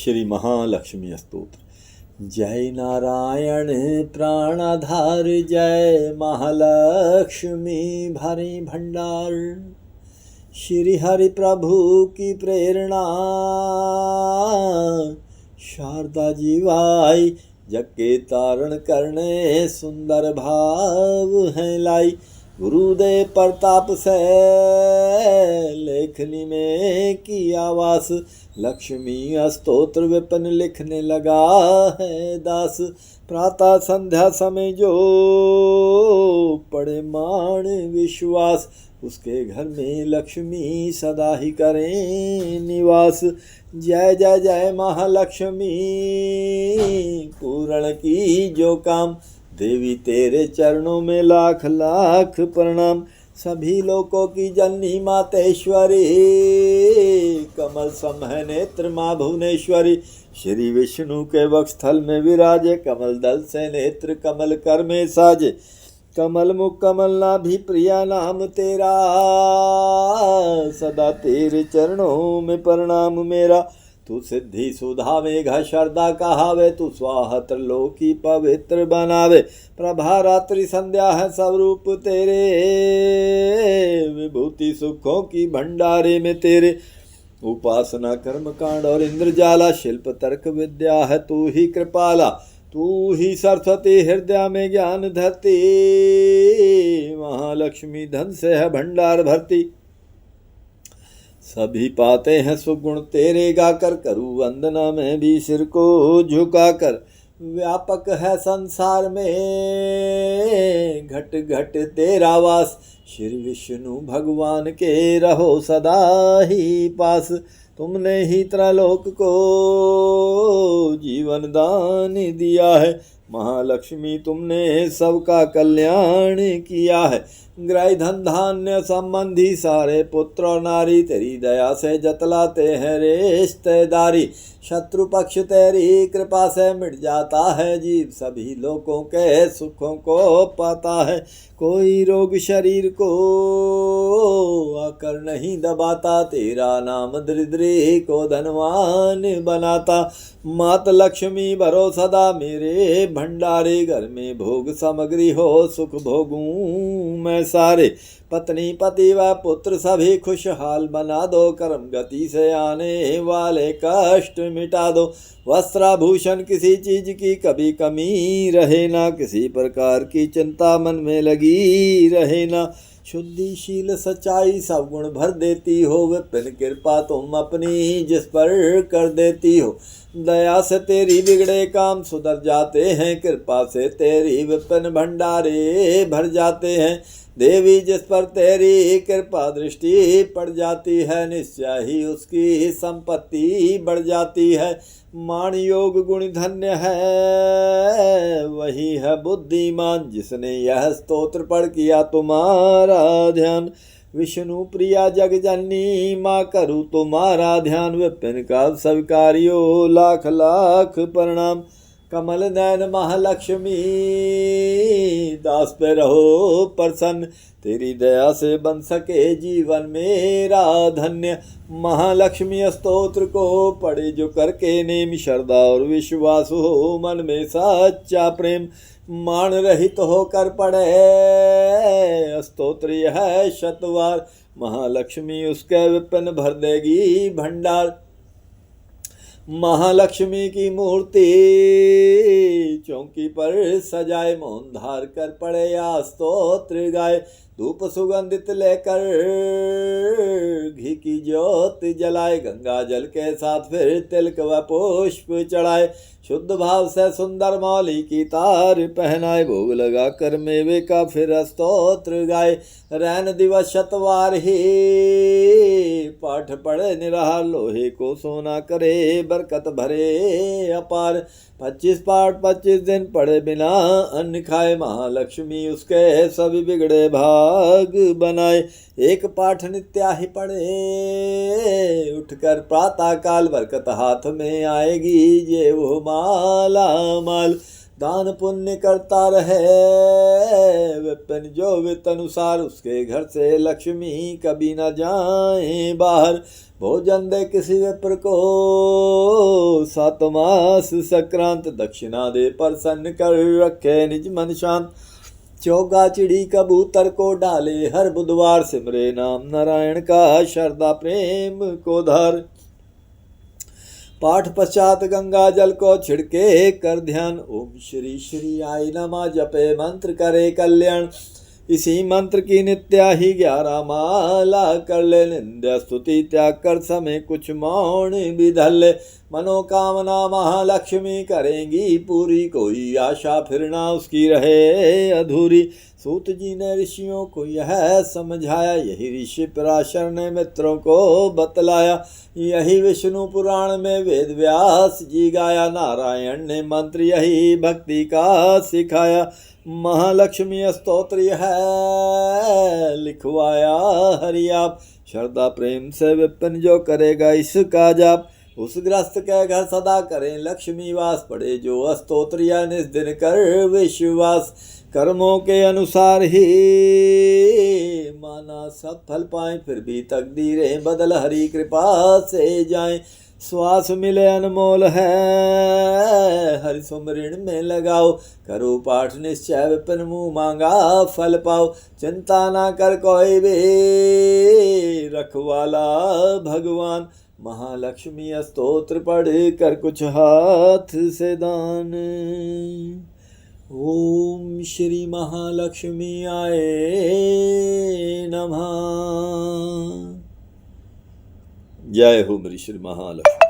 श्री महालक्ष्मी स्तोत्र। जय नारायण प्राणाधार, जय महालक्ष्मी भारी भंडार। श्री हरि प्रभु की प्रेरणा, शारदा जीवाई जग के तारण करने सुंदर भाव है लाई। गुरुदेव प्रताप से लेखनी में किया वास, लक्ष्मी स्तोत्र विपिन लिखने लगा है दास। प्रातः संध्या समय जो पड़े मान विश्वास, उसके घर में लक्ष्मी सदा ही करें निवास। जय जय जय महालक्ष्मी पूर्ण की जो काम, देवी तेरे चरणों में लाख लाख प्रणाम। सभी लोकों की जननी मातेश्वरी, कमल सम है नेत्र माँ भुवनेश्वरी। श्री विष्णु के वक्षस्थल में विराजे, कमल दल से नेत्र कमल कर में साजे। कमल मुख कमल नाभि प्रिया नाम तेरा, सदा तेरे चरणों में प्रणाम मेरा। तू सिद्धि सुधा मेघा शरदा कहावे, तू स्वाहा त्रिलोकी पवित्र बनावे। प्रभा रात्रि संध्या है सब रूप तेरे, विभूति सुखों की भंडारे में तेरे। उपासना कर्म कांड और इंद्रजाला, शिल्प तर्क विद्या है तू ही कृपाला। तू ही सरस्वती हृदय में ज्ञान धरती, महालक्ष्मी धन से है भंडार भरती। सभी पाते हैं सुगुण तेरे गाकर, करूँ वंदना में भी सिर को झुकाकर। व्यापक है संसार में घट घट तेरा वास, श्री विष्णु भगवान के रहो सदा ही पास। तुमने ही त्रैलोक को जीवन दान दिया है, महालक्ष्मी तुमने सबका कल्याण किया है। ग्रह धन धान्य संबंधी सारे पुत्र और नारी, तेरी दया से जतलाते हैं रिश्तेदारी। शत्रु पक्ष तेरी कृपा से मिट जाता है जीव, सभी लोगों के सुखों को पाता है। कोई रोग शरीर को आकर नहीं दबाता, तेरा नाम दरिद्री को धनवान बनाता। मात लक्ष्मी भरो सदा मेरे भंडारे, घर में भोग सामग्री हो सुख भोगूं मैं सारे। पत्नी पति व पुत्र सभी खुशहाल बना दो, कर्म गति से आने वाले कष्ट मिटा दो। वस्त्राभूषण किसी चीज की कभी कमी रहे ना, किसी प्रकार की चिंता मन में लगी रहे ना। शुद्धिशील सच्चाई सब गुण भर देती हो, विपिन कृपा तुम अपनी जिस पर कर देती हो। दया से तेरी बिगड़े काम सुधर जाते हैं, कृपा से तेरी विपिन भंडारे भर जाते हैं। देवी जिस पर तेरी कृपा दृष्टि पड़ जाती है, निश्चय ही उसकी संपत्ति बढ़ जाती है। मान योग गुण धन्य है वही है बुद्धिमान, जिसने यह स्तोत्र पढ़ किया तुम्हारा ध्यान। विष्णु प्रिया जग जननी माँ करूँ तुम्हारा ध्यान, विपिन का स्वीकारियो लाख लाख प्रणाम। कमल नयन महालक्ष्मी दास पे रहो प्रसन्न, तेरी दया से बन सके जीवन मेरा धन्य। महालक्ष्मी स्तोत्र को पढ़े जो करके नेम, श्रद्धा और विश्वास हो मन में सच्चा प्रेम। मान रहित होकर पढ़े स्तोत्र यह शतवार, महालक्ष्मी उसके विपिन भर देगी भंडार। महालक्ष्मी की मूर्ति चौकी पर सजाए, मौन धार कर पड़े या स्तोत्र गाए। धूप सुगंधित लेकर घी की ज्योत जलाए, गंगा जल के साथ फिर तिलक व पुष्प चढ़ाए। शुद्ध भाव से सुंदर मौली की तार पहनाए, भोग लगा कर मेवे का फिर स्तोत्र गाए। रैन दिवस शतवार ही पाठ पढ़े निराहार, लोहे को सोना करे बरकत भरे अपार। 25 पाठ 25 दिन पढ़े बिना अन्न खाए, महालक्ष्मी उसके सभी बिगड़े भाग बनाए। एक पाठ नित्या ही पढ़े उठकर प्रातः काल, बरकत हाथ में आएगी जे वो माला माल। दान पुण्य करता रहे। विपिन जो वित्त अनुसार उसके घर से लक्ष्मी कभी न जाए बाहर। भोजन दे किसी विप्र को 7 मास संक्रांत। दक्षिणा दे प्रसन्न कर रखे निज मन शांत। चौगा चिड़ी कबूतर को डाले हर बुधवार। सिमरे नाम नारायण का श्रद्धा प्रेम को धर। पाठ पश्चात गंगा जल को छिड़के कर ध्यान। ओम श्री श्री आय नमः जपे मंत्र करे कल्याण। इसी मंत्र की नित्या ही 11 माला कर ले। निंद्या स्तुति त्याग कर समय कुछ मौन भी धर ले। मनोकामना महालक्ष्मी करेंगी पूरी। कोई आशा फिर ना उसकी रहे अधूरी। सूत जी ने ऋषियों को यह समझाया। यही ऋषि पराशर ने मित्रों को बतलाया। यही विष्णु पुराण में वेद व्यास जी गाया। नारायण ने मंत्र यही भक्ति का सिखाया। महालक्ष्मी स्तोत्र है लिखवाया हरि आप। श्रद्धा प्रेम से विपिन जो करेगा इसका जाप। उस ग्रस्त के घर सदा करें लक्ष्मी वास। पढ़े जो स्तोत्र या निज दिन कर विश्वास। कर्मों के अनुसार ही माना सब फल पाए। फिर भी तकदीरें बदल हरि कृपा से जाएं। श्वास मिले अनमोल है हरि सुमरण में लगाओ। करो पाठ निश्चय विपिन मुँह मांगा फल पाओ। चिंता ना कर कोई भी रखवाला भगवान। महालक्ष्मी स्तोत्र पढ़ कर कुछ हाथ से दान। ओम श्री महालक्ष्मी आए नमः। जय हो मेरी श्री महालक्ष्मी।